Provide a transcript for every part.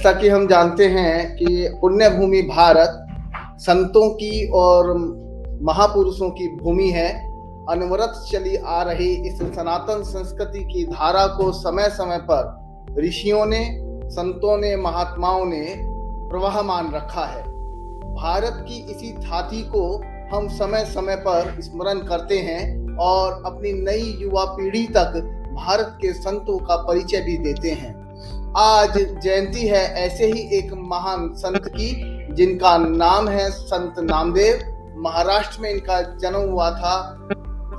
जैसा कि हम जानते हैं कि पुण्य भूमि भारत संतों की और महापुरुषों की भूमि है। अनवरत चली आ रही इस सनातन संस्कृति की धारा को समय समय पर ऋषियों ने, संतों ने, महात्माओं ने प्रवाहमान रखा है। भारत की इसी थाती को हम समय समय पर स्मरण करते हैं और अपनी नई युवा पीढ़ी तक भारत के संतों का परिचय भी देते हैं। आज जयंती है ऐसे ही एक महान संत की, जिनका नाम है संत नामदेव। महाराष्ट्र में इनका जन्म हुआ था।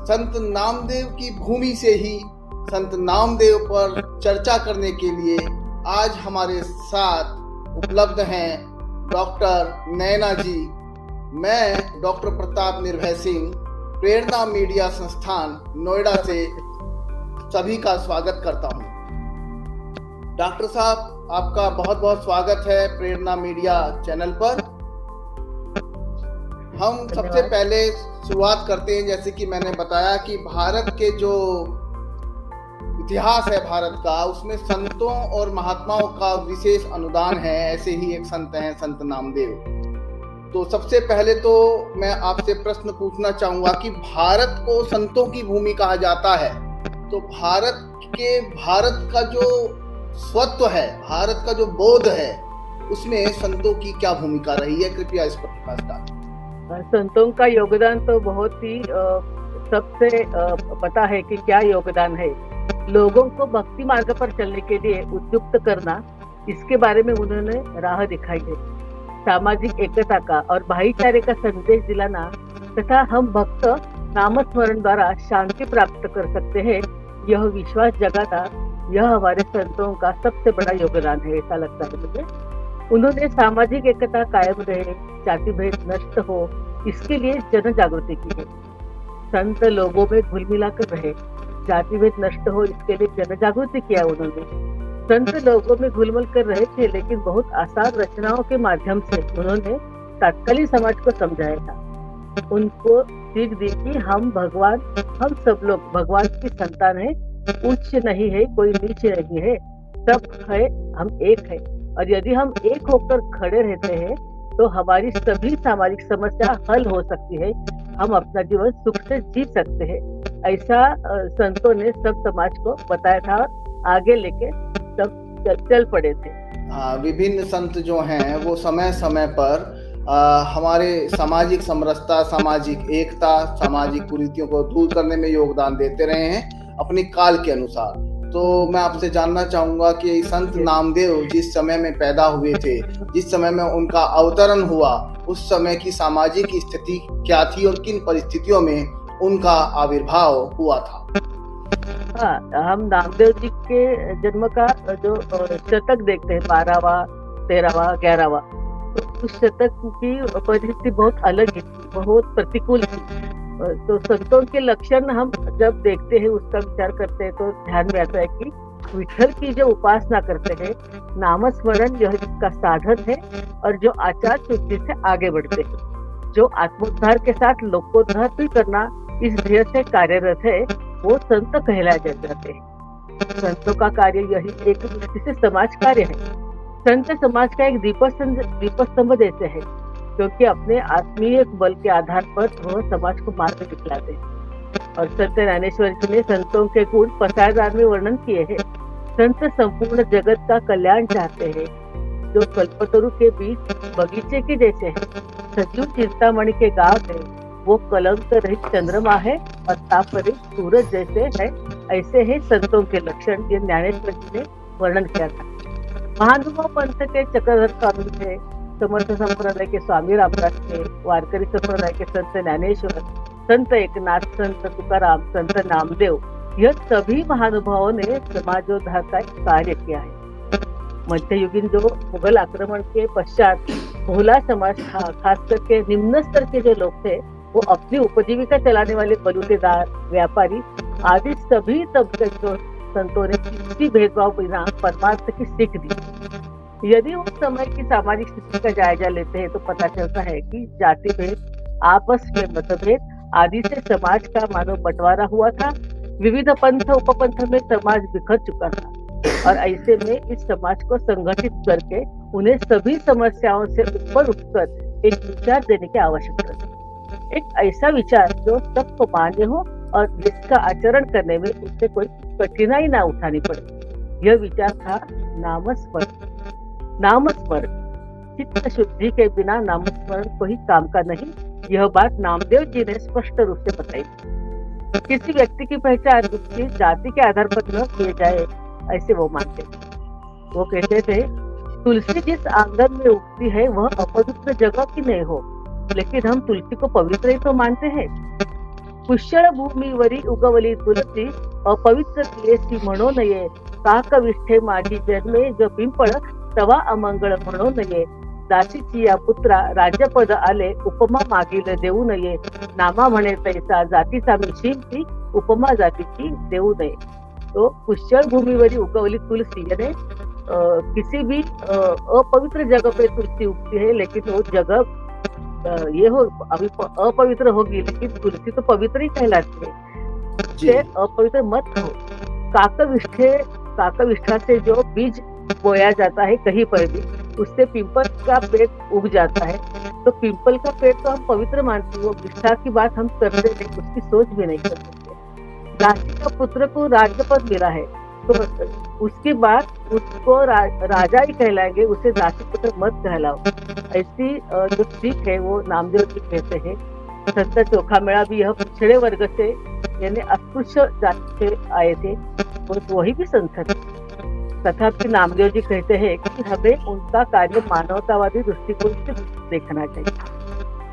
संत नामदेव की भूमि से ही संत नामदेव पर चर्चा करने के लिए आज हमारे साथ उपलब्ध हैं डॉक्टर नैना जी। मैं डॉक्टर प्रताप निर्भय सिंह, प्रेरणा मीडिया संस्थान नोएडा से सभी का स्वागत करता हूं। डॉक्टर साहब, आपका बहुत बहुत स्वागत है प्रेरणा मीडिया चैनल पर। हम सबसे पहले शुरुआत करते हैं, जैसे कि मैंने बताया कि भारत के जो इतिहास है भारत का, उसमें संतों और महात्माओं का विशेष अनुदान है। ऐसे ही एक संत हैं संत नामदेव। तो सबसे पहले तो मैं आपसे प्रश्न पूछना चाहूंगा कि भारत को संतों की भूमि कहा जाता है, तो भारत का जो स्वत्व है, भारत का जो बोध है, उसमें संतों की क्या भूमिका रही है? कृपया इस पर प्रकाश डालें। संतों का योगदान तो बहुत ही सबसे पता है कि क्या योगदान है। लोगों को भक्ति मार्ग पर चलने के लिए उद्युक्त करना, इसके बारे में उन्होंने राह दिखाई है। सामाजिक एकता का और भाईचारे का संदेश दिलाना तथा हम भक्त नामस्मरण द्वारा शांति प्राप्त कर सकते हैं, यह विश्वास जगाना, यह हमारे संतों का सबसे बड़ा योगदान है, ऐसा लगता है मुझे। उन्होंने सामाजिक एकता कायम रहे, जाति भेद नष्ट हो, इसके लिए जन जागृति की है। संत लोगों में घुल मिलाकर रहे, जाति भेद नष्ट हो, इसके लिए जन जागृति किया उन्होंने। संत लोगों में घुलमिल कर रहे थे, लेकिन बहुत आसान रचनाओं के माध्यम से उन्होंने तत्कालीन समाज को समझाया था। उनको सीख दी कि हम सब लोग भगवान की संतान है, उच्च नहीं है, कोई नीचे नहीं है, सब है, हम एक है। और यदि हम एक होकर खड़े रहते हैं तो हमारी सभी सामाजिक समस्या हल हो सकती है, हम अपना जीवन सुख से जी सकते हैं। ऐसा संतों ने सब समाज को बताया था और आगे लेके सब चल पड़े थे। विभिन्न संत जो हैं वो समय समय पर हमारे सामाजिक समरसता, सामाजिक एकता, सामाजिक कुरीतियों को दूर करने में योगदान देते रहे हैं अपनी काल के अनुसार। तो मैं आपसे जानना चाहूंगा कि संत नामदेव जिस समय में पैदा हुए थे, जिस समय में उनका अवतरण हुआ, उस समय की सामाजिक स्थिति क्या थी और किन परिस्थितियों में उनका आविर्भाव हुआ था? हम नामदेव जी के जन्म का जो शतक देखते हैं, 12वां, 13वां, 11वां, तो उस शतक की परिस्थिति बहुत अलग है, बहुत प्रतिकूल थी। तो संतों के लक्षण हम जब देखते हैं, उसका विचार करते हैं, तो ध्यान में आता है कि विठल की जो उपासना करते हैं, नामस्मरण जो इसका साधन है, और जो आचार शुद्धि से आगे बढ़ते हैं, जो आत्मोद्धार के साथ लोकोद्धार भी करना इस ध्येय से कार्यरत है, वो संत कहलाए जाते हैं। संतों का कार्य यही एक दृष्टि से समाज कार्य है। संत समाज का एक दीपस्तंभ जैसे है, क्योंकि अपने आत्मीय बल के आधार पर वह समाज को मार्ग दिखलाते हैं। और संत ज्ञानेश्वर जी ने संतों के गुण पसायदार में वर्णन किए हैं। संत संपूर्ण जगत का कल्याण चाहते हैं, जो कल्पतरु के बीच बगीचे के जैसे है, सचिव चिंतामणि के गांव है, वो कलंक रहित चंद्रमा है और ताप रहित सूरज जैसे है। ऐसे है संतों के लक्षण, ये ज्ञानेश्वर जी ने वर्णन किया था। महानुभाव पंथ के चक्रधर स्वामी थे, समर्थ संप्रदाय के स्वामी रामदास थे, वारकरी संप्रदाय के संत ज्ञानेश्वर, संत एकनाथ, संत तुकाराम, संत नामदेव, यह सभी महानुभावों ने समाजोद्धार का कार्य किया है। मध्ययुगीन जो मुगल आक्रमण के पश्चात भोला समाज, खास करके निम्न स्तर के जो लोग थे, वो अपनी उपजीविका चलाने वाले बलूतेदार, व्यापारी आदि सभी तबके को संतों ने किसी भेदभाव बिना परमार्थ की सीख दी। यदि उस समय की सामाजिक स्थिति का जायजा लेते हैं तो पता चलता है कि जाति भेद, आपस में मतभेद आदि से समाज का मानव बंटवारा हुआ था। विविध पंथ उपपंथ में समाज बिखर चुका था। और ऐसे में इस समाज को संगठित करके उन्हें सभी समस्याओं से ऊपर उठकर एक विचार देने की आवश्यकता है। एक ऐसा विचार जो सबको मान्य हो और जिसका आचरण करने में उससे कोई कठिनाई ना उठानी पड़े। यह विचार था नामस्मरण। नामस्मरण चित्त शुद्धि के बिना नामस्मरण कोई काम का नहीं। यह बात नामदेव जी ने स्पष्ट रूप से बताई। किसी व्यक्ति की पहचान उसकी जाति के आधार पर न किए जाए, ऐसे वो मानते। वो कहते थे, तुलसी जिस आंगन में उगती है वह अपवित्र जगह की नहीं हो, लेकिन हम तुलसी को पवित्र ही तो मानते हैं। पुष्कळ भूमीवरी उगवली तुलसी, अपवित्र केसी म्हणो नये। काकविष्ठे माझी जन्मे जो पिंपळ, तवा अमंगळ म्हणो नये। दासीची या पुत्रा राज्यपद आले, उपमा मागील देऊ नये। नामा म्हणे तैसा जातीचा मी शिंपी, उपमा जातीची देऊ नये। तो पुष्कळ भूमीवरी उगवली तुलसी यानी किसी भी अपवित्र जगह पे तुलसी उगती है, लेकिन वो जगह ये हो अभी अपवित्र होगी, लेकिन तुलसी तो पवित्र ही कहलाती है। से अपवित्र मत हो। काकविष्ठा से जो बीज बोया जाता है कहीं पर भी, उससे पिंपल का पेड़ उग जाता है। तो पिंपल का पेड़ तो हम पवित्र मानते हैं, वो विष्ठा की बात हम करते नहीं, उसकी सोच भी नहीं कर सकते। दासी का पुत्र को राज्यपद मिला है, तो उसके बाद उसको राजा ही कहलाएंगे, उसे दासी पुत्र मत कहलाओ। ऐसी जो सीख है वो नामदेव जी कहते हैं। संत चोखामेळा भी यह पिछड़े वर्ग से यानी अस्पृश्य जाति से आए थे, और वही भी संत थे। तथापि नामदेव जी कहते हैं कि हमें उनका कार्य मानवतावादी दृष्टिकोण से देखना चाहिए।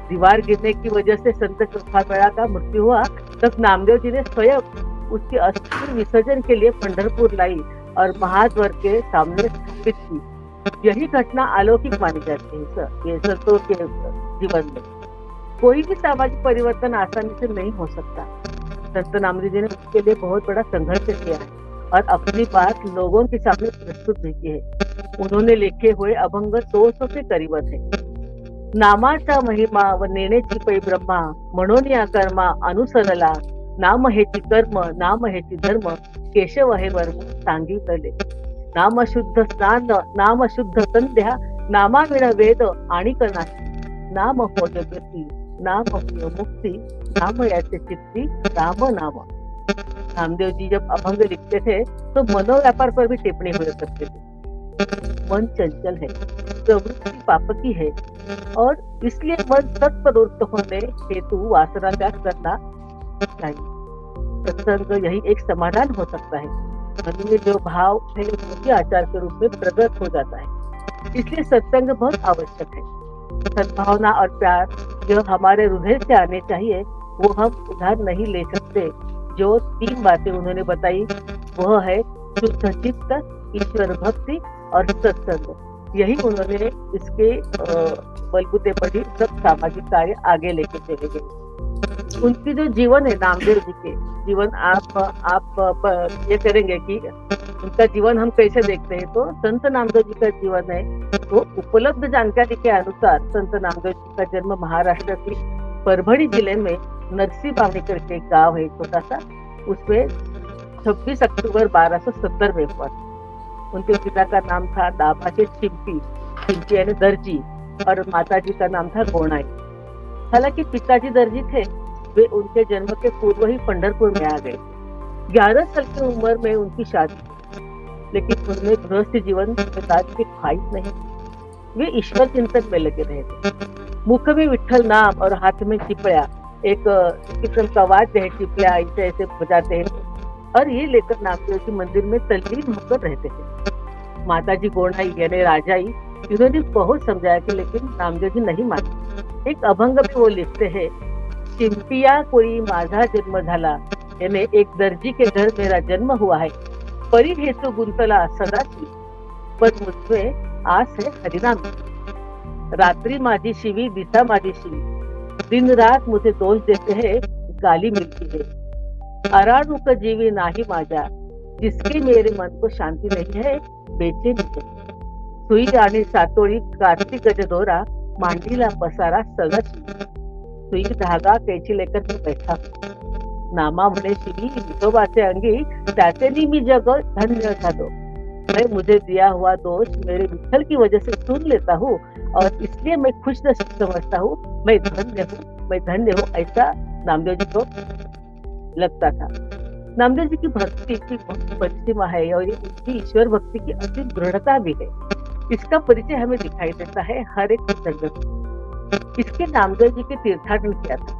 दीवार गिरने की वजह से संत चोखामेळा का मृत्यु हुआ, तब नामदेव जी ने स्वयं उसकी अस्थि विसर्जन के लिए पंढरपुर लाई और महाद्वार के सामने स्थापित की। यही घटना अलौकिक मानी जाती है ये संतों के जीवन में। कोई भी सामाजिक परिवर्तन आसानी से नहीं हो सकता। संत नामदेव जी ने उसके लिए बहुत बड़ा संघर्ष किया है और अपनी बात लोगों के सामने प्रस्तुत भी की है। उन्होंने लिखे हुए अभंग 200 के करीब है। नामाचा महिमा व नेण्याची पै ब्रह्मा, म्हणून या कर्मा अनुसरला। नाम हेची कर्म, नाम हेची धर्म, केशव हे वर्म सांगितले। नाम शुद्ध स्नान, नाम शुद्ध संध्या, नामाविण वेद आणि नाही। नाम होय गती, नाम होय मुक्ति, नाम याचे चित्ती, राम नाम। नामदेव जी जब अभंग लिखते थे तो मनोव्यापार पर भी टिप्पणी हुआ करते थे। मन चंचल है, प्रवृत्ति पापकी है, और इसलिए मन सत्परोक्त होने हेतु वासना त्याग करना चाहिए। सत्संग यही एक समाधान हो सकता है। मन में जो भाव है वो आचार के रूप में प्रकट हो जाता है। इसलिए सत्संग बहुत आवश्यक है। सद्भावना और प्यार जो हमारे हृदय से आने चाहिए वो हम उधार नहीं ले सकते। जो 3 बातें उन्होंने बताई वह है शुद्ध चित्त, ईश्वर भक्ति और सत्संग। यही उन्होंने इसके बलबूते पर ही सब सामाजिक कार्य आगे लेके चले गए। उनकी जो जीवन है नामदेव जी के जीवन, आप ये करेंगे कि उनका जीवन हम कैसे देखते हैं, तो संत नामदेव जी का जीवन है तो उपलब्ध जानकारी के अनुसार संत नामदेव जी का जन्म महाराष्ट्र की परभणी जिले में नरसी बावनी करके एक गांव है छोटा सा, उसमें 26 अक्टूबर 1270 में हुआ। उनके पिता का नाम था दामाचे चिंपी, चिंपी यानी दर्जी, और माता जी का नाम था गोणाई। हालांकि पिताजी दर्जी थे, वे उनके जन्म के पूर्व ही पंढरपुर में आ गए। 11 साल की उम्र में उनकी शादी, लेकिन उनमें गृहस्थ जीवन बिताने की ख्वाहिश नहीं। वे ईश्वर चिंतन में लगे रहे थे। मुख में विठ्ठल नाम और हाथ में चिपड़ा, एक किस्म का वाद्य है, चिपड़ा ऐसे ऐसे बजाते हैं, और ये लेकर नामदेव जी मंदिर में तल्लीन होकर रहते थे। माताजी गोणाई यानी राजाई, इन्होंने बहुत समझाया कि लेकिन नामदेव जी नहीं माने। एक अभंग में वो लिखते हैं, चिंपिया कोई माझा जन्म झाला, यानी एक दर्जी के घर मेरा जन्म हुआ है। परी हेतु गुंतला सदा की, पर मुझमें आस है हरिनाम। रात्रि माझी शिवी, दिशा माझी शिवी, दिन रात मुझे दोष देते हैं, गाली मिलती है। अराणुक जीवी नाही माझा, जिसकी मेरे मन को शांति नहीं है, बेचैनी है। सुई आणि सातोळी कार्तिक दोरा, मांडीला पसारा सगळा। सुई धागा कैची लेकर मी बैठा। नामा म्हणे शिवी विठोबाचे अंगी, त्याचे मी जग धन्य झालो। मैं मुझे दिया हुआ दोष मेरे विठल की वजह से सुन लेता हूँ और इसलिए मैं खुश नसीब समझता हूँ, मैं धन्य हूँ, ऐसा नामदेव जी को लगता था। नामदेव जी की भक्ति की बहुत परिसीमा है और ये उनकी ईश्वर भक्ति की अति दृढ़ता भी है। इसका परिचय हमें दिखाई देता है हर एक संगत में। इसके नामदेव जी के तीर्थाटन किया था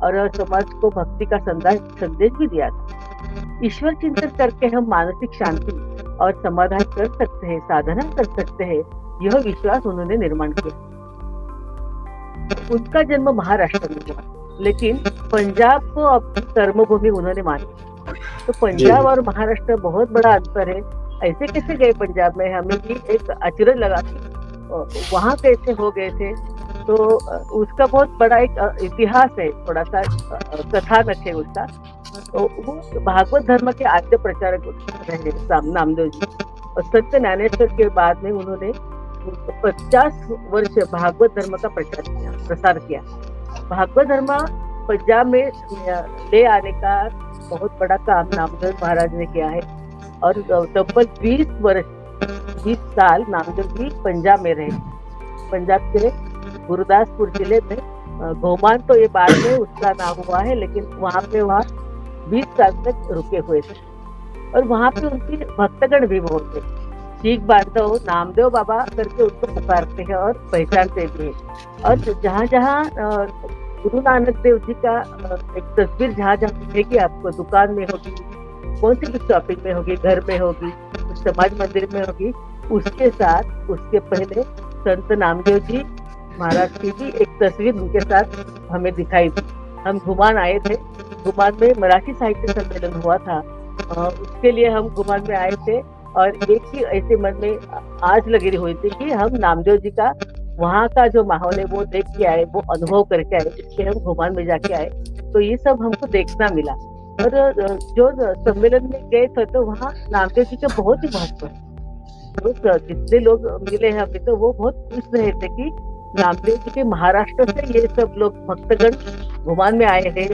और समाज को भक्ति का संदेश भी दिया था। ईश्वर चिंतन करके हम मानसिक शांति और समाधान कर सकते हैं, साधना कर सकते हैं, यह विश्वास उन्होंने निर्माण किया। उनका जन्म महाराष्ट्र में हुआ, लेकिन पंजाब को अपनी कर्मभूमि उन्होंने मानी। तो पंजाब और महाराष्ट्र बहुत बड़ा अंतर है। ऐसे कैसे गए पंजाब में, हमें भी एक अचरज लगा कि वहां कैसे हो गए थे। तो उसका बहुत बड़ा एक इतिहास है, थोड़ा सा कथानक है उसका। तो वो भागवत धर्म के आद्य प्रचारक रहे नामदेव जी और संत ज्ञानेश्वर के बाद में उन्होंने 50 वर्ष भागवत धर्म का प्रसार किया। भागवत धर्म पंजाब में ले आने का बहुत बड़ा काम नामदेव महाराज ने किया है और तब्बल 20 साल नामदेव जी पंजाब में रहे। पंजाब के गुरदासपुर जिले में घोमान, तो ये बाद में उसका नाम हुआ है, लेकिन वहाँ 20 साल तक रुके हुए थे और वहाँ पे उनकी भक्तगण भी बहुत थे। सिख बांधव नामदेव बाबा करके उनको पुकारते हैं और पहचानते भी हैं। और जहाँ जहाँ गुरु नानक देव जी का एक तस्वीर जहाँ जहाँ मिलेगी आपको, दुकान में होगी, कौन सी भी शॉपिंग में होगी, घर में होगी, समाज मंदिर में होगी, उसके साथ उसके पहले संत नामदेव जी महाराज की भी एक तस्वीर उनके साथ हमें दिखाई दी। हम घुमान आए थे, घुमान में मराठी साहित्य सम्मेलन हुआ था, उसके लिए हम घुमान में आए थे और एक ही ऐसे मन में आज लगी हुई थी कि हम नामदेव जी का वहाँ का जो माहौल है वो देख के आए, वो अनुभव करके आए, इसलिए हम घुमान में जाके आए। तो ये सब हमको देखना मिला और जो सम्मेलन में गए थे तो वहाँ नामदेव जी का बहुत ही महत्व है। तो जितने लोग मिले हैं अभी तो वो बहुत खुश रहे थे कि नामदेव जी के महाराष्ट्र से ये सब लोग भक्तगण घुमान में आए हैं,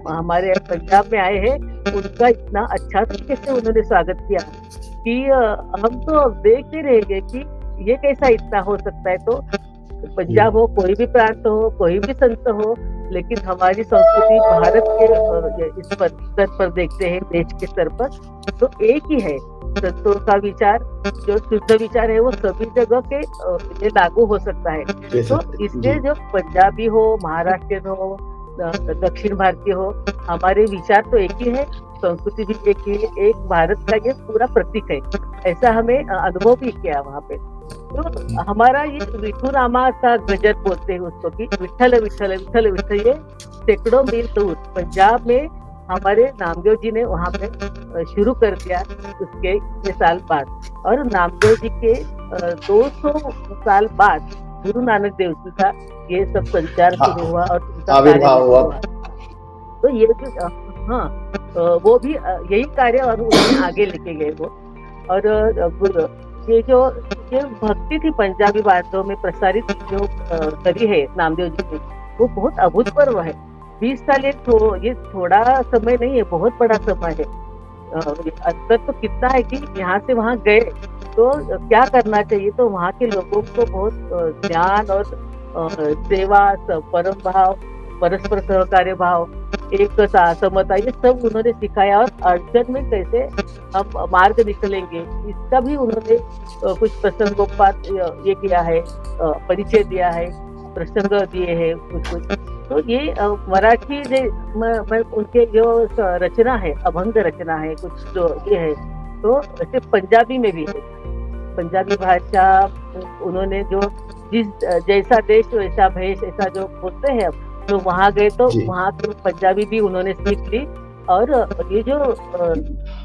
हमारे पंजाब में आए हैं, उनका इतना अच्छा तरीके से उन्होंने स्वागत किया कि हम तो देखते रहेंगे कि ये कैसा इतना हो सकता है। तो पंजाब हो, कोई भी प्रांत हो, कोई भी संत हो, लेकिन हमारी संस्कृति भारत के इस स्तर पर देखते हैं, देश के स्तर पर तो एक ही है। संतों का विचार जो शुद्ध विचार है वो सभी जगह के ये लागू हो सकता है। तो इसलिए जो पंजाबी हो, महाराष्ट्रियन हो, दक्षिण भारतीय हो, हमारे विचार तो एक ही है, संस्कृति भी एक ही है, एक भारत का ये पूरा प्रतीक है। ऐसा हमें अनुभव भी किया वहाँ पे। तो हमारा ये विठुरामा सा गजर बोलते हैं उसको कि विठल विठल विठल विठल, ये सैकड़ों मील दूर पंजाब में हमारे नामदेव जी ने वहाँ पे शुरू कर दिया उसके 6 साल बाद। और नामदेव जी के 200 साल बाद गुरु नानक देव जी का ये सब संचार शुरू हुआ और उनका आविर्भाव हुआ। तो ये जो वो भी यही कार्य और उन्हें आगे लेके गए वो। और ये जो भक्ति थी पंजाबी बातों में प्रसारित जो करी है नामदेव जी ने, वो बहुत अभूतपूर्व है। 20 साल ये थोड़ा समय नहीं है, बहुत बड़ा समय है। अंतर तो कितना है कि यहाँ से वहाँ गए तो क्या करना चाहिए, तो वहाँ के लोगों को बहुत ज्ञान और सेवा, परम भाव, परस्पर सहकार्य भाव, एकता, समता, ये सब उन्होंने सिखाया। और अड़चन में कैसे हम मार्ग निकलेंगे इसका भी उन्होंने कुछ प्रसंगोपात ये किया है, परिचय दिया है, प्रसंग दिए हैं कुछ। तो ये मराठी में उनके जो रचना है, अभंग रचना है कुछ जो ये है, तो ऐसे पंजाबी में भी है। पंजाबी भाषा उन्होंने जो जैसा देश वैसा भेष, ऐसा जो बोलते हैं, तो वहाँ गए तो वहाँ की पंजाबी भी उन्होंने सीख ली। और ये जो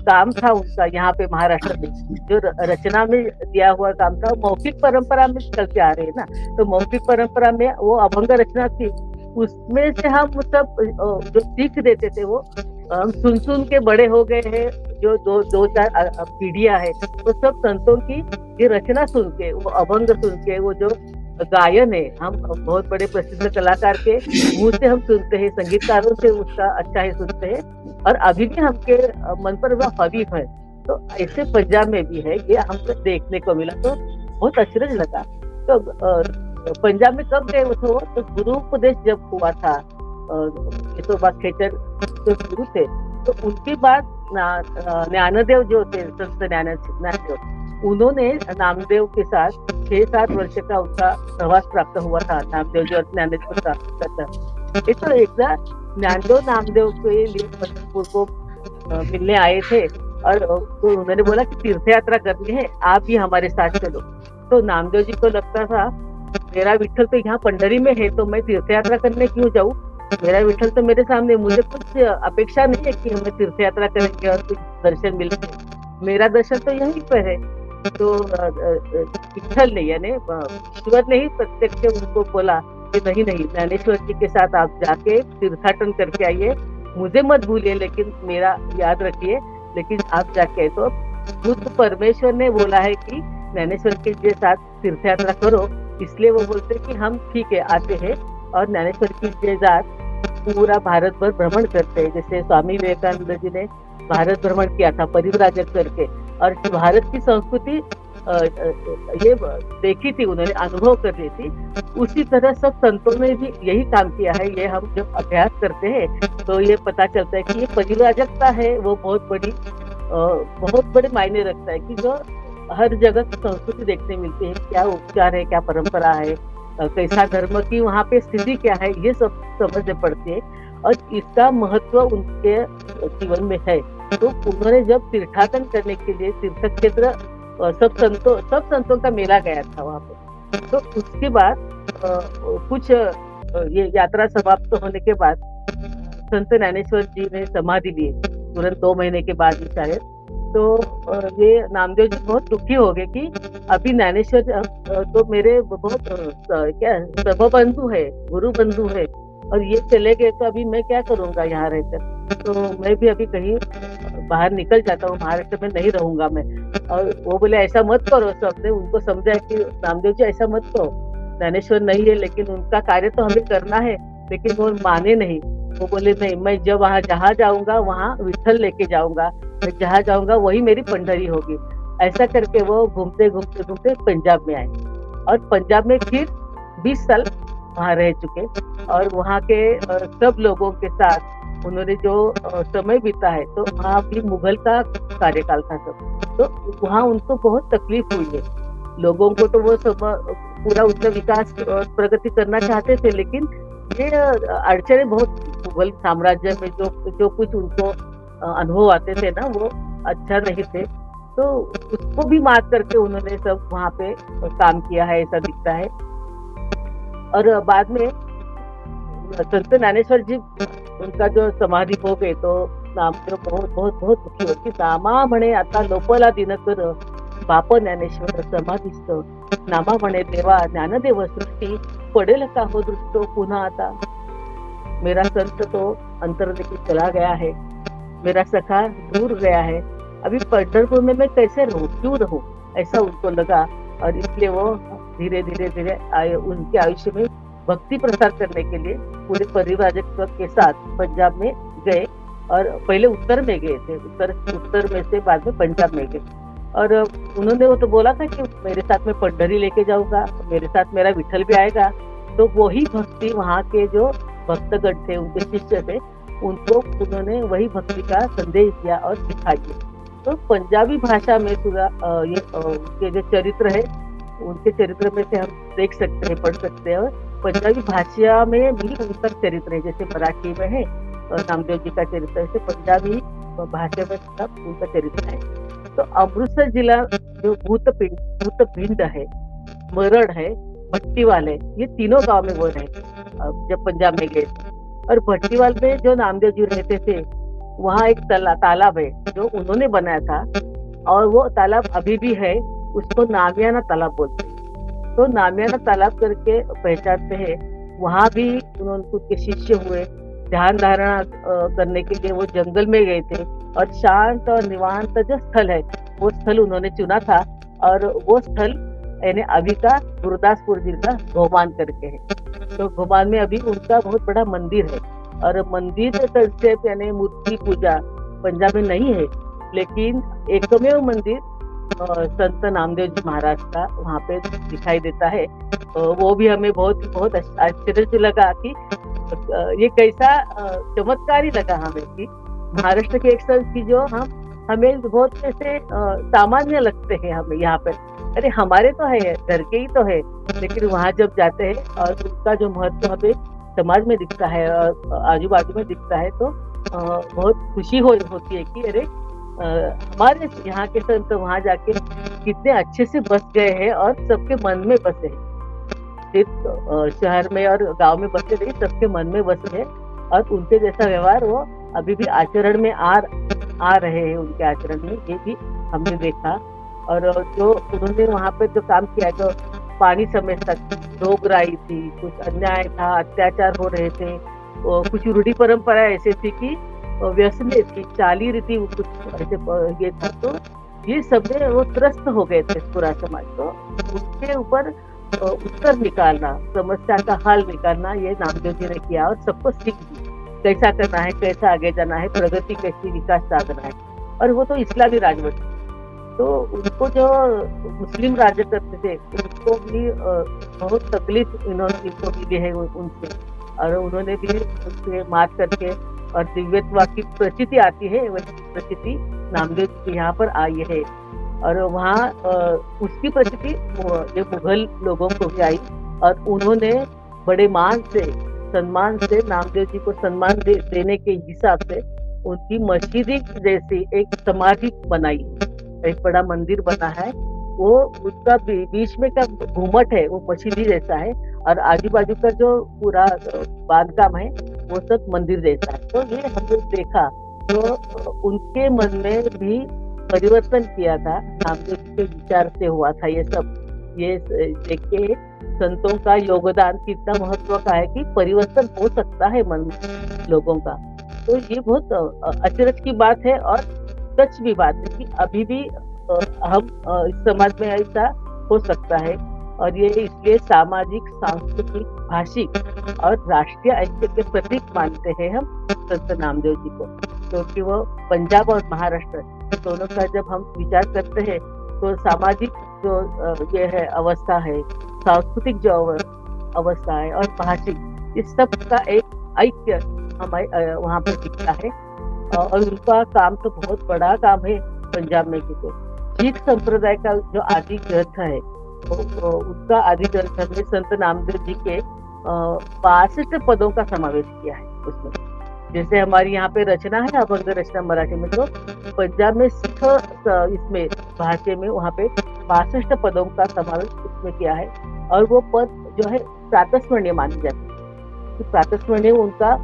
काम था उनका यहाँ पे महाराष्ट्र में, जो रचना में दिया हुआ काम था, मौखिक परंपरा में चलते आ रहे हैं ना, तो मौखिक परंपरा में वो अभंग रचना थी, उसमें से हम सब जो सीख देते थे वो हम सुन के बड़े हो गए हैं। जो दो चार पीढ़ियां है वो सब संतों की ये रचना सुन के, वो अभंग सुन के, वो जो गायन है, हम बहुत बड़े प्रसिद्ध कलाकार के मुंह से हम सुनते हैं, संगीतकारों से उसका अच्छा ही सुनते हैं, और अभी भी हमके मन पर वह हबीब है। तो ऐसे पंजाब में भी है, ये हमको देखने को मिला, तो बहुत अचरज लगा। तो पंजाब में कब गए थे वो, तो गुरु उपदेश जब हुआ था, केशोबा खेचर जो गुरु थे, तो उनके बाद ज्ञानदेव जो थे, संत ज्ञानदेव, उन्होंने नामदेव के साथ 6-7 वर्ष का उनका प्रवास प्राप्त हुआ था, नामदेव जी और ज्ञानदेव को प्राप्त करता। ये तो एकदा ज्ञानदेव नामदेव के लिए पंढरपुर को मिलने आए थे, और तो उन्होंने बोला कि तीर्थ यात्रा करनी है, आप भी हमारे साथ चलो। तो नामदेव जी को लगता था मेरा विठल तो यहाँ पंडरी में है, तो मैं तीर्थ यात्रा करने क्यों जाऊँ, मेरा विठल तो मेरे सामने, मुझे कुछ अपेक्षा नहीं है कि हमें तीर्थ यात्रा करेंगे और कुछ दर्शन मिलेंगे, मेरा दर्शन तो यहीं पर है। तो विठल ने, यानी ईश्वर ने ही प्रत्यक्ष उनको बोला कि नहीं नहीं, ज्ञानेश्वर जी के साथ आप जाके तीर्थाटन करके आइए, मुझे मत भूलिए लेकिन मेरा याद रखिए, लेकिन आप जाके। तो खुद परमेश्वर ने बोला है कि ज्ञानेश्वर के साथ तीर्थ यात्रा करो, इसलिए वो बोलते कि हम ठीक है आते हैं, और ज्ञानेश्वर के साथ पूरा भारत भर भ्रमण करते हैं। जैसे स्वामी विवेकानंद जी ने भारत भ्रमण किया था परिव्राजक करके, और भारत की संस्कृति ये देखी थी उन्होंने, अनुभव कर ली थी। उसी तरह सब संतों ने भी यही काम किया है। ये हम जब अभ्यास करते हैं तो ये पता चलता है कि ये परिव्राजकता है, वो बहुत बड़े मायने रखता है, कि जो हर जगह की संस्कृति देखने मिलती है, क्या उपचार है, क्या परंपरा है, कैसा धर्म की वहाँ पे स्थिति क्या है, ये सब समझने पड़ती है, और इसका महत्व उनके जीवन में है। तो उन्होंने जब तीर्थाटन करने के लिए तीर्थ क्षेत्र, सब संतों का मेला गया था वहाँ पे। तो उसके बाद कुछ ये यात्रा समाप्त होने के बाद संत ज्ञानेश्वर जी ने समाधि ली, तुरंत 2 महीने के बाद ही शायद। तो ये नामदेव जी बहुत दुखी हो गए कि अभी ज्ञानेश्वर तो मेरे बहुत क्या सर्वबंधु है, गुरु बंधु है, और ये चले गए तो अभी मैं क्या करूंगा यहाँ रहकर। तो मैं भी अभी कहीं बाहर निकल जाता हूँ, महाराष्ट्र में नहीं रहूंगा मैं। और वो बोले ऐसा मत करो, सबने उनको समझा कि नामदेव जी ऐसा मत करो, ज्ञानेश्वर नहीं है लेकिन उनका कार्य तो हमें करना है, लेकिन वो माने नहीं। वो बोले नहीं, मैं जब वहाँ जहाँ जाऊंगा वहाँ विठल लेके जाऊंगा, मैं जहाँ जाऊंगा वही मेरी पंडरी होगी। ऐसा करके वो घूमते घूमते घूमते पंजाब में आए, और पंजाब में फिर 20 साल वहाँ रह चुके, और वहाँ के सब लोगों के साथ उन्होंने जो समय बीता है, तो वहाँ भी मुगल का कार्यकाल था सब। तो वहाँ उनको बहुत तकलीफ हुई है, लोगों को तो वो सब पूरा उतना विकास और प्रगति करना चाहते थे, लेकिन ये अड़चने बहुत मुगल साम्राज्य में जो कुछ उनको अनुभव आते थे ना, वो अच्छा नहीं थे। तो उसको भी मात करके उन्होंने सब वहाँ पे काम किया है, ऐसा दिखता है। और बाद में संत ज्ञानेश्वर जी उनका जो समाधि हो गए, तो नामदेव बहुत बहुत बहुत दुखी होती। नामा म्हणे आता लोपला दिनकर, बाप ज्ञानेश्वर समाधिस्थ, नामा म्हणे देवा ज्ञानदेव सृष्टी, पडेल का हो दृष्टो पुन्हा आता। मेरा संत तो अंतर्देखी चला गया है, मेरा सखा दूर गया है, अभी पंढरपुर में मैं कैसे रहूं, क्यों रहूं, ऐसा उनको लगा। और इसलिए वो धीरे धीरे धीरे उनके आयुष्य में भक्ति प्रसार करने के लिए पूरे परिवारक के साथ पंजाब में गए, और पहले उत्तर में गए थे, उत्तर में से बाद में पंजाब में गए। और उन्होंने वो तो बोला था कि मेरे साथ में पंडरी लेके जाऊंगा, मेरे साथ मेरा विठल भी आएगा। तो वही भक्ति वहाँ के जो भक्तगण थे, उनके शिष्य थे, उनको उन्होंने वही भक्ति का संदेश दिया और सिखा दिया। तो पंजाबी भाषा में पूरा ये जो चरित्र है, उनके चरित्र में से हम देख सकते हैं, पढ़ सकते हैं। और पंजाबी भाषा में भी उनका चरित्र है, जैसे मराठी में है नामदेव जी का चरित्र, ऐसे पंजाबी भाषा में सब उनका चरित्र है। तो अमृतसर जिला जो भूतपिंड है, मरड़ है, भट्टीवाल है, ये तीनों गांव में वो रहे जब पंजाब में गए। और भट्टीवाल में जो नामदेव जी रहते थे, वहाँ एक तालाब है जो उन्होंने बनाया था, और वो तालाब अभी भी है, उसको नामियाना तालाब बोलते हैं। तो नामियाना तालाब करके पहचानते हैं। वहाँ भी उन्होंने खुद के शिष्य हुए, ध्यान धारणा करने के लिए वो जंगल में गए थे, और शांत और निवांत जो स्थल है वो स्थल उन्होंने चुना था। और वो स्थल यानी अभी का गुरदासपुर जिला घोमान करके है। तो घोमान में अभी उनका बहुत बड़ा मंदिर है, और मंदिर यानी मूर्ति पूजा पंजाब में नहीं है, लेकिन एकमेव मंदिर संत नामदेव जी महाराज का वहाँ पे दिखाई देता है। वो भी हमें बहुत बहुत आश्चर्य से लगा कि ये कैसा चमत्कार ही लगा हमें कि महाराष्ट्र के एक संत की जो हमें बहुत ऐसे सामान्य लगते हैं हमें यहाँ पर, अरे हमारे तो है, घर के ही तो है, लेकिन वहाँ जब जाते हैं और उसका जो महत्व हमें समाज में दिखता है और आजू बाजू में दिखता है तो बहुत खुशी होती है कि अरे हमारे यहाँ के संत वहाँ जाके कितने अच्छे से बस गए हैं और सबके मन में बसे हैं। सिर्फ शहर में और गांव में बसे नहीं, सबके मन में बसे हैं और उनके जैसा व्यवहार वो अभी भी आचरण में आ रहे हैं। उनके आचरण में ये भी हमने देखा। और जो उन्होंने वहाँ पे जो काम किया, जो पानी समय तक रोगराई थी, कुछ अन्याय था, अत्याचार हो रहे थे, कुछ रूढ़ी परंपरा ऐसी थी कि व्यसने थी, चाली रीति कुछ ऐसे ये था, तो ये सब वो त्रस्त हो गए थे पूरा समाज। तो उसके ऊपर उत्तर निकालना, समस्या का हल निकालना, ये नामदेव जी ने किया और सबको सीख दी कैसा करना है, कैसा आगे जाना है, प्रगति कैसी, विकास साधना है। और वो तो इस्लामी राजवट, तो उनको जो मुस्लिम राज करते थे उनको भी बहुत तकलीफ इनको मिली है उनसे, और उन्होंने भी उससे मात करके और दिव्यत्व की प्रचिति आती है, वही प्रचिति नामदेव के यहाँ पर आई है। और वहाँ उसकी प्रचिति ये मुगल लोगों को भी आई और उन्होंने बड़े मान से, सम्मान से नामदेव जी को सम्मान देने के हिसाब से उनकी मस्जिद जैसी एक समाधि बनाई, एक बड़ा मंदिर बना है। वो उसका बीच में का घूमट है वो मस्जिद जैसा है और आजू बाजू का जो पूरा बांधकाम है वो सब मंदिर जैसा है। तो ये हमने देखा, तो उनके मन में भी परिवर्तन किया था, नामदेव जी के विचार से हुआ था ये सब। ये देख के संतों का योगदान कितना महत्व का है कि परिवर्तन हो सकता है मन में लोगों का। तो ये बहुत अचरज की बात है और सच भी बात है कि अभी भी हम इस समाज में ऐसा हो सकता है। और ये इसलिए सामाजिक, सांस्कृतिक, भाषिक और राष्ट्रीय ऐक्य के प्रतीक मानते हैं हम संत नामदेव जी को, क्योंकि वो पंजाब और महाराष्ट्र दोनों का जब हम विचार करते हैं तो सामाजिक जो ये है अवस्था है, सांस्कृतिक जो अवस्था है और भाषिक, इस सब का एक ऐक्य हमारे वहाँ पर दिखता है। और उनका काम तो बहुत बड़ा काम है पंजाब में, क्योंकि सिख संप्रदाय का जो आदि ग्रंथ है उसका आदि ग्रंथ में संत नामदेव जी के 62 पदों का समावेश किया है उसमें। जैसे हमारी यहाँ पे रचना है अभंग रचना मराठी में, तो पंजाब में सिख इसमें भाषा में वहाँ पे 62 पदों का समावेश उसमें किया है। और वो पद जो है प्रातस्मरणीय माने जाते हैं, तो प्रातस्मरणीय उनका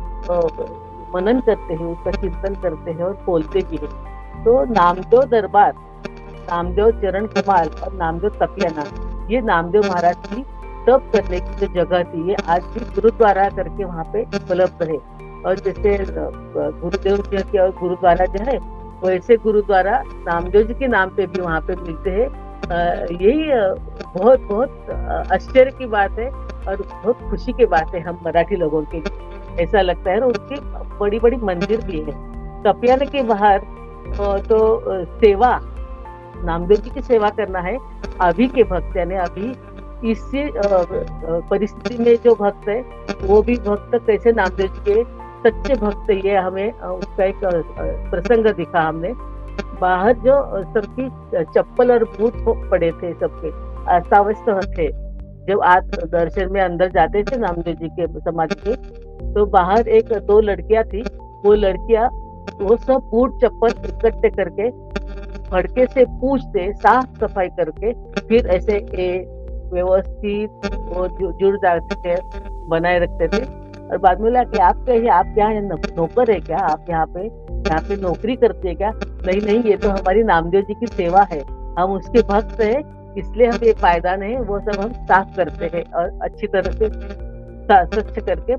मनन करते हैं, उसका चिंतन करते हैं और बोलते भी है। तो नामदेव दरबार, नामदेव चरण कमाल और नामदेव तपियाना, ये नामदेव महाराज की तप करने की जो जगह थी, ये आज भी गुरुद्वारा करके वहाँ पे उपलब्ध है। और जैसे गुरुदेव जी के और गुरुद्वारा जो है वैसे गुरुद्वारा नामदेव जी के नाम पे भी वहाँ पे मिलते हैं। यही बहुत बहुत आश्चर्य की बात है और बहुत खुशी की बात है हम मराठी लोगों के लिए, ऐसा लगता है। और उसकी बड़ी बड़ी मंदिर भी है। तपियाना के बाहर तो सेवा, नामदेव जी की सेवा करना है। अभी के भक्त यानी अभी इसी परिस्थिति में जो भक्त है वो भी भक्त कैसे नामदेव जी के सच्चे भक्त, ये हमें उसका एक प्रसंग दिखा हमने। बाहर जो सबकी चप्पल और बूट पड़े थे, सबके अस्ताव्यस्त थे। जब आप दर्शन में अंदर जाते थे नामदेव जी के समाधि के, तो बाहर एक 2 लड़कियां थी। वो लड़कियां वो सब बूट चप्पल इकट्ठे करके फड़के से पूछते, साफ सफाई करके फिर ऐसे व्यवस्थित वो जुड़ जाते बनाए रखते थे। और बाद में बोला कि आप क्या नौकर है क्या, आप यहाँ पे नौकरी करते हैं क्या? नहीं, ये तो हमारी नामदेव जी की सेवा है, हम उसके भक्त हैं, इसलिए हम ये पायदान है वो सब हम साफ करते हैं और अच्छी तरह से स्वच्छ करके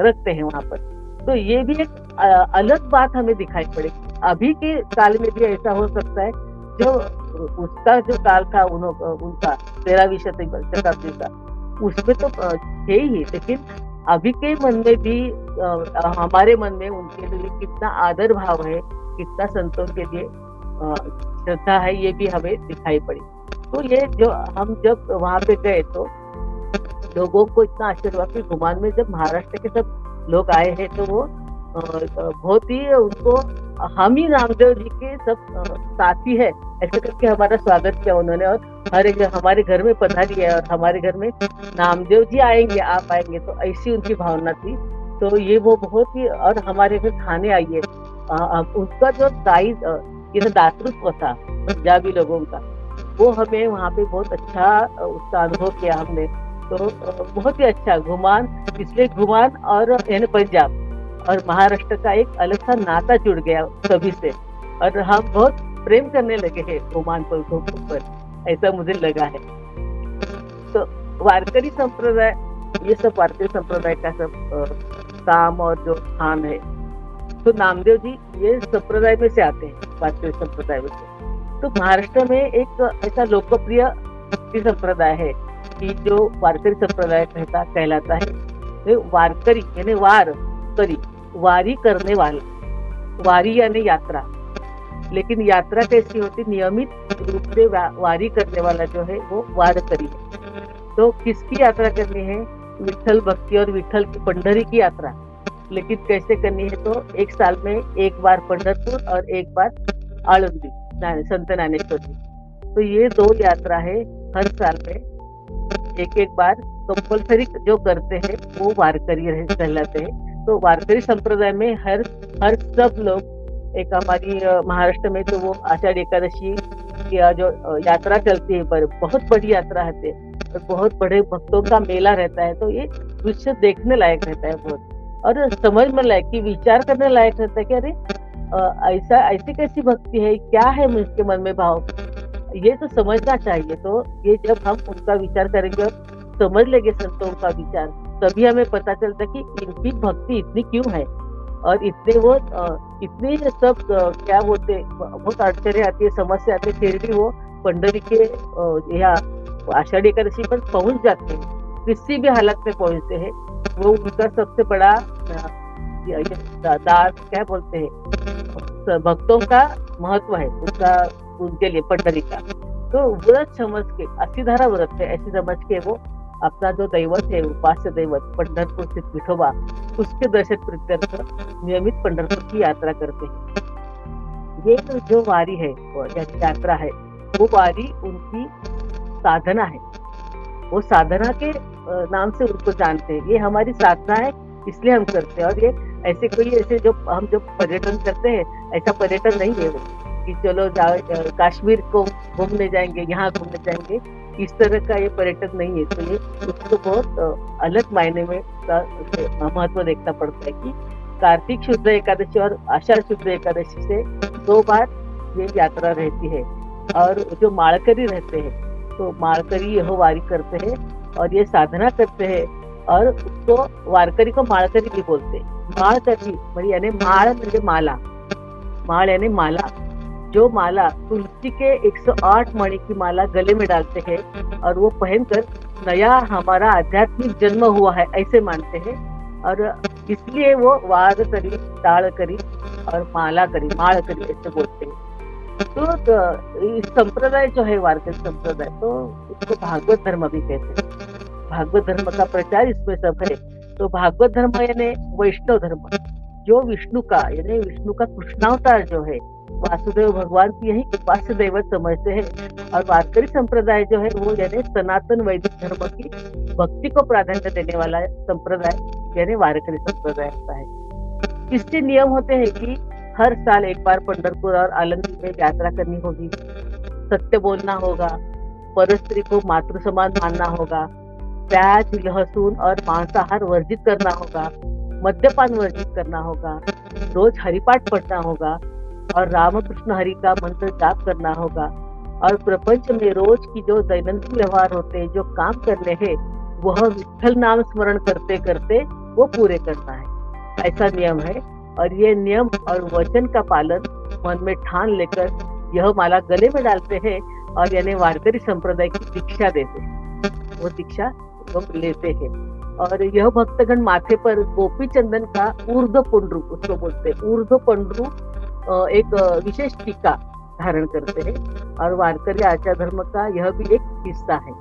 रखते हैं वहाँ पर। तो ये भी एक अलग बात हमें दिखाई पड़ेगी। अभी के काल में भी ऐसा हो सकता है, जो उसका जो काल था उनका 13वीं शताब्दी का, उसमें तो है ही, लेकिन अभी के मन में भी हमारे मन में उनके लिए कितना आदर भाव है, कितना संतों के लिए श्रद्धा है ये भी हमें दिखाई पड़ी। तो ये जो हम जब वहाँ पे गए तो लोगों को इतना आश्चर्य हुआ कि घुमान में जब महाराष्ट्र के सब लोग आए हैं तो वो बहुत ही उनको हम ही रामदेव जी के सब साथी है ऐसे करके हमारा स्वागत किया उन्होंने। और हमारे घर में पधारी है और हमारे घर में नामदेव जी आएंगे, आप आएंगे, तो ऐसी उनकी भावना थी। तो ये वो बहुत ही, और हमारे घर खाने आइए, उनका जो ये दातृत्व था पंजाबी लोगों का, वो हमें वहाँ पे बहुत अच्छा उसका अनुभव किया हमने। तो बहुत ही अच्छा घुमान, इसलिए घुमान और यानी पंजाब और महाराष्ट्र का एक अलग सा नाता जुड़ गया सभी से, और हम बहुत प्रेम करने लगे हैं घुमान पर, ऐसा मुझे लगा है। तो वारकरी संप्रदाय, ये सब वारकरी संप्रदाय का सब काम और जो स्थान है, तो नामदेव जी ये संप्रदाय में से आते हैं, वारकरी संप्रदाय में से। तो महाराष्ट्र में एक ऐसा लोकप्रिय संप्रदाय है कि जो वारकरी संप्रदाय कहलाता है। वारकरी यानी वारी करने वाला, वारी यानी यात्रा, लेकिन यात्रा कैसी होती, नियमित रूप से वारी करने वाला जो है वो वारकरी है। तो किसकी यात्रा करनी है, विठल भक्ति और विठल की पंढरी की यात्रा, लेकिन कैसे करनी है, तो एक साल में एक बार पंढरपुर और एक बार आळंदी संत ज्ञानेश्वर जी। तो ये 2 यात्रा है हर साल में, एक बार कंपल्सरी जो करते हैं वो वारकरी कहलाते हैं। तो वारकरी संप्रदाय में हर सब लोग, एक हमारी महाराष्ट्र में तो वो आषाढ़ एकादशी की जो यात्रा चलती है, पर बहुत बड़ी यात्रा है और बहुत बड़े भक्तों का मेला रहता है। तो ये दृश्य देखने लायक रहता है बहुत, और समझ में लायक की विचार करने लायक रहता है कि अरे ऐसी कैसी भक्ति है, क्या है इसके मन में भाव, ये तो समझना चाहिए। तो ये जब हम उनका विचार करेंगे और समझ लेंगे संतों का विचार, तभी हमें पता चलता कि इनकी भक्ति इतनी क्यों है, और इतने वो इतनी सब क्या बोलते, बहुत आश्चर्य आती है, समस्या आती है, फिर भी वो पंढरी के या आषाढ़ी एकादशी पर पहुंच जाते हैं, किसी भी हालत में पहुंचते हैं। वो उनका सबसे बड़ा दास क्या बोलते हैं, भक्तों का महत्व है उसका, उनके लिए पंढरी का। तो व्रत समझ के, असीधारा व्रत है ऐसी समझ के वो अपना जो दैवत है, उपास्य दैवत पंढरपुर स्थित विठोबा, उसके दर्शन प्रीत्यर्थ नियमित पंढरपुर की यात्रा करते हैं। ये जो वारी है, यात्रा है, वो वारी उनकी साधना है, वो साधना के नाम से उनको जानते हैं। ये हमारी साधना है, इसलिए हम करते हैं। और ये ऐसे कोई ऐसे जो हम जब पर्यटन करते हैं, ऐसा पर्यटन नहीं है वो कि चलो कश्मीर को घूमने जाएंगे, यहाँ घूमने जाएंगे, इस तरह का ये पर्यटन नहीं है। तो ये उसको बहुत अलग मायने में महत्व देखना पड़ता है कि कार्तिक शुद्ध एकादशी और आषाढ़ शुद्ध एकादशी से 2 बार ये यात्रा रहती है। और जो मालकरी रहते हैं, तो मालकरी यह वारी करते हैं और ये साधना करते हैं, और उसको वारकरी को मालकरी भी बोलते हैं। मालकरी यानी माळ म्हणजे माला, माळ यानी माला, जो माला तुलसी के 108 मणि की माला गले में डालते हैं और वो पहनकर नया हमारा आध्यात्मिक जन्म हुआ है ऐसे मानते हैं, और इसलिए वो वार करी, ताड़ करी और माला करी, माळ करी ऐसे बोलते हैं। तो इस संप्रदाय जो है वारकरी संप्रदाय, तो इसको भागवत धर्म भी कहते हैं। भागवत धर्म का प्रचार इसमें सब है। तो भागवत धर्म यानी वैष्णव धर्म, जो विष्णु का यानी विष्णु का कृष्णावतार जो है, वासुदेव भगवान की यही उपास्य दैवत समझते हैं। और वारकरी संप्रदाय जो है वो यानी सनातन वैदिक धर्म की भक्ति को प्राधान्य देने वाला संप्रदाय यानी वारकरी संप्रदाय होता है। इसके नियम होते हैं कि हर साल एक बार पंढरपुर और आळंदी में यात्रा करनी होगी, सत्य बोलना होगा, परस्त्री को मातृ समान मानना होगा, प्याज, लहसुन और मांसाहार वर्जित करना होगा, मद्यपान वर्जित करना होगा, रोज हरिपाठ पढ़ना होगा और रामकृष्ण हरि का मंत्र जाप करना होगा, और प्रपंच में रोज की जो दैनंदिन व्यवहार होते हैं, जो काम करने हैं, वह विठल नाम स्मरण करते करते वो पूरे करना है, ऐसा नियम है। और ये नियम और वचन का पालन मन में ठान लेकर यह माला गले में डालते हैं और यानी वारकरी संप्रदाय की दीक्षा देते हैं, वो दीक्षा लोग लेते हैं। और यह भक्तगण माथे पर गोपी चंदन का ऊर्ध्व पुंड्रू, उसको बोलते हैं ऊर्ध्व पुंड्रू एक विशेष टीका धारण करते हैं और वारकरी आचार धर्म का यह भी एक हिस्सा है।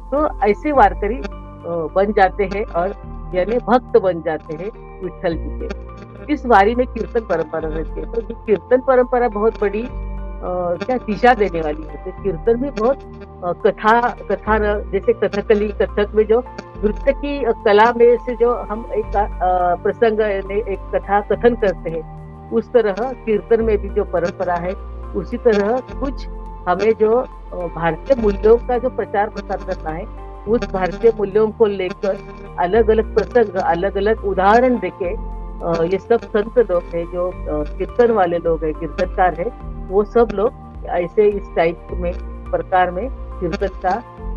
तो ऐसे वारकरी बन जाते हैं और यानी भक्त बन जाते हैं विठ्ठल जी के। इस वारी में कीर्तन परंपरा रहती है, तो ये कीर्तन परंपरा बहुत बड़ी क्या दिशा देने वाली है। कीर्तन में बहुत कथा जैसे कथकली, कथक में जो नृत्य की कला में से जो हम एक प्रसंग एक कथा कथन करते हैं, उस तरह कीर्तन में भी जो परंपरा है, उसी तरह कुछ हमें जो भारतीय मूल्यों का जो प्रचार प्रसार करना है, उस भारतीय मूल्यों को लेकर अलग अलग प्रसंग, अलग अलग उदाहरण देके ये सब संत लोग हैं, जो कीर्तन वाले लोग हैं, कीर्तनकार है, वो सब लोग ऐसे इस टाइप में प्रकार में कीर्तन का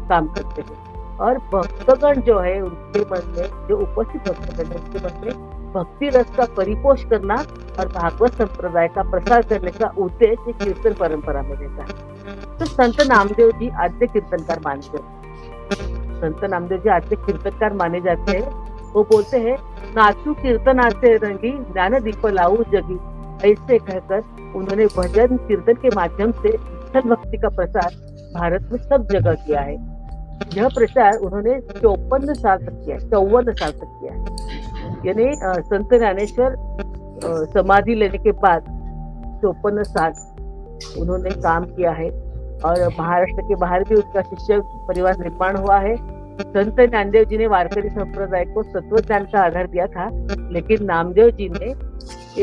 काम करते हैं। और भक्तगण जो है उनके मन में, जो उपस्थित भक्तगण है उनके मन में भक्ति रस का परिपोष करना और भागवत संप्रदाय का प्रसार करने का उद्देश्य कीर्तन परंपरा में रहता है। तो संत नामदेव जी आद्य कीर्तनकार माने जाते हैं। संत नामदेव जी आद्य कीर्तनकार माने जाते हैं। वो बोलते हैं, नाचू कीर्तनाचे रंगी, ज्ञान दीप लाऊ जगी। ऐसे कहकर उन्होंने भजन कीर्तन के माध्यम से विठ्ठल भक्ति का प्रसार भारत में सब जगह किया है। यह प्रचार उन्होंने 54 साल तक किया है। यानी संत ज्ञानेश्वर समाधि लेने के बाद 54 साल उन्होंने काम किया है और महाराष्ट्र के बाहर भी उनका शिष्य परिवार निर्माण हुआ है। संत नामदेव जी ने वारकरी संप्रदाय को तत्व ज्ञान का आधार दिया था, लेकिन नामदेव जी ने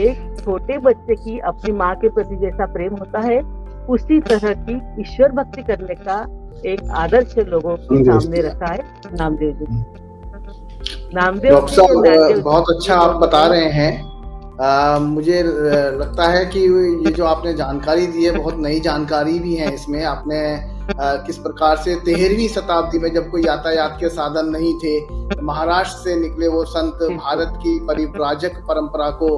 एक छोटे बच्चे की अपनी माँ के प्रति जैसा प्रेम होता है, उसी तरह की ईश्वर भक्ति करने का एक आदर्श लोगों के सामने रखा है नामदेव जी। डॉक्टर साहब बहुत अच्छा आप बता रहे हैं। मुझे लगता है कि ये जो आपने जानकारी दी है, बहुत नई जानकारी भी है इसमें। आपने किस प्रकार से 13वीं शताब्दी में, जब कोई यातायात के साधन नहीं थे, महाराष्ट्र से निकले वो संत भारत की परिव्राजक परंपरा को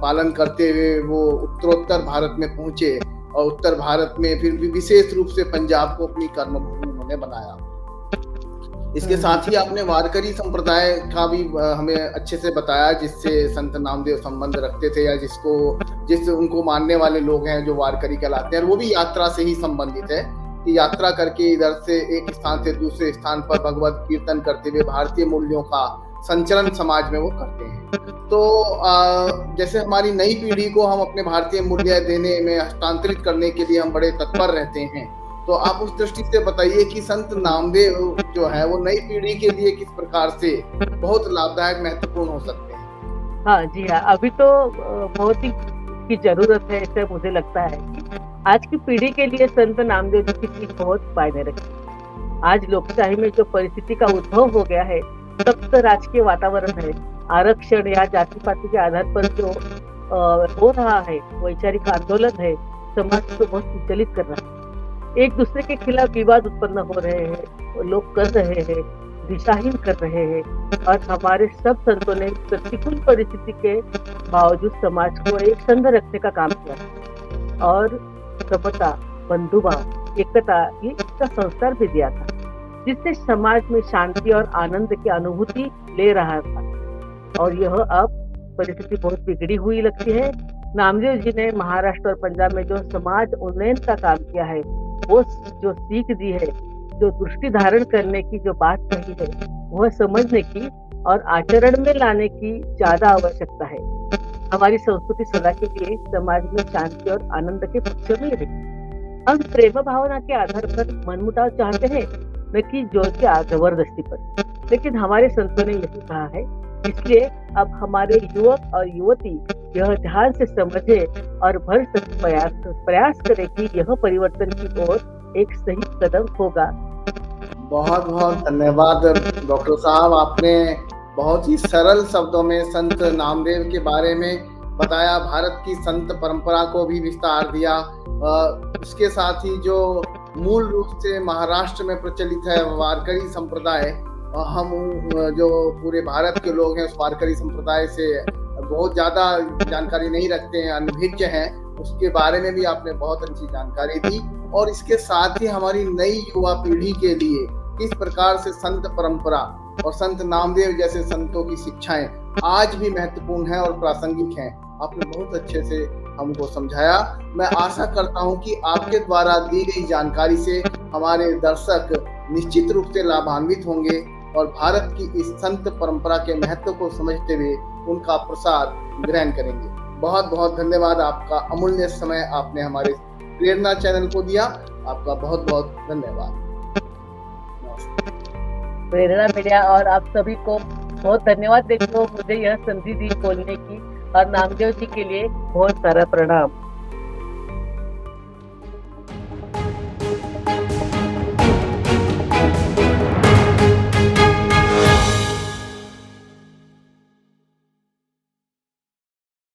पालन करते हुए वो उत्तरोत्तर भारत में पहुंचे और उत्तर भारत में फिर भी विशेष रूप से पंजाब को अपनी कर्मभूमि उन्होंने बनाया। इसके साथ ही आपने वारकरी संप्रदाय का भी हमें अच्छे से बताया, जिससे संत नामदेव संबंध रखते थे, या जिससे उनको मानने वाले लोग हैं जो वारकरी कहलाते हैं। और वो भी यात्रा से ही संबंधित है कि यात्रा करके इधर से एक स्थान से दूसरे स्थान पर भगवत कीर्तन करते हुए भारतीय मूल्यों का संचरण समाज में वो करते हैं। तो जैसे हमारी नई पीढ़ी को हम अपने भारतीय मूल्य देने में हस्तांतरित करने के लिए हम बड़े तत्पर रहते हैं, तो आप उस दृष्टि से बताइए कि संत नामदेव जो है वो नई पीढ़ी के लिए किस प्रकार से बहुत लाभदायक, महत्वपूर्ण हो सकते हैं। हाँ जी हाँ, अभी तो बहुत ही की जरूरत है, ऐसे मुझे लगता है। आज की पीढ़ी के लिए संत नामदेव जी की चीज बहुत मायने रखती। आज लोकशाही में जो परिस्थिति का उद्भव हो गया है, सख्त राजकीय वातावरण है, आरक्षण या जाति पाति के आधार पर जो हो रहा है, वैचारिक आंदोलन है, समाज को बहुत विचलित कर रहा है। एक दूसरे के खिलाफ विवाद उत्पन्न हो रहे हैं, लोग कर रहे हैं, दिशाहीन कर रहे हैं। और हमारे सब संतों ने प्रतिकूल परिस्थिति के बावजूद समाज को एक संग रखने का काम किया और समता, बंधुभाव, एकता, ये इसका संस्कार भी दिया था, जिससे समाज में शांति और आनंद की अनुभूति ले रहा था। और यह अब परिस्थिति बहुत बिगड़ी हुई लगती है। नामदेव जी ने महाराष्ट्र और पंजाब में जो समाज उन्नयन का काम किया है, वो जो सीख दी है, जो दृष्टि धारण करने की जो बात कही है, वह समझने की और आचरण में लाने की ज्यादा आवश्यकता है। हमारी संस्कृति सदा के लिए समाज में शांति और आनंद के पक्ष में रहे। हम प्रेम भावना के आधार पर मनमुटाव चाहते हैं, न कि जोर के जबरदस्ती पर। लेकिन हमारे संतों ने यही कहा है, इसलिए अब हमारे युवक और युवती यह ध्यान से समझे और भर प्रयास करे कि यह परिवर्तन की ओर एक सही कदम होगा। बहुत बहुत धन्यवाद डॉक्टर साहब, आपने बहुत ही सरल शब्दों में संत नामदेव के बारे में बताया, भारत की संत परंपरा को भी विस्तार दिया। उसके साथ ही जो मूल रूप से महाराष्ट्र में प्रचलित है वारकरी संप्रदाय, हम जो पूरे भारत के लोग हैं उस वारकरी संप्रदाय से बहुत ज्यादा जानकारी नहीं रखते हैं, अनभिज्ञ हैं, उसके बारे में भी आपने बहुत अच्छी जानकारी दी। और इसके साथ ही हमारी नई युवा पीढ़ी के लिए किस प्रकार से संत परंपरा और संत नामदेव जैसे संतों की शिक्षाएं आज भी महत्वपूर्ण हैं और प्रासंगिक हैं, आपने बहुत अच्छे से हमको समझाया। मैं आशा करता हूं कि आपके द्वारा दी गई जानकारी से हमारे दर्शक निश्चित रूप से लाभान्वित होंगे और भारत की इस संत परंपरा के महत्व को समझते हुए उनका प्रसाद ग्रहण करेंगे। बहुत बहुत धन्यवाद, आपका अमूल्य समय आपने हमारे प्रेरणा चैनल को दिया। आपका बहुत बहुत धन्यवाद। प्रेरणा मीडिया और आप सभी को बहुत धन्यवाद। देखो, मुझे यह संधि दी बोलने की, और नामदेव जी के लिए बहुत सारा प्रणाम।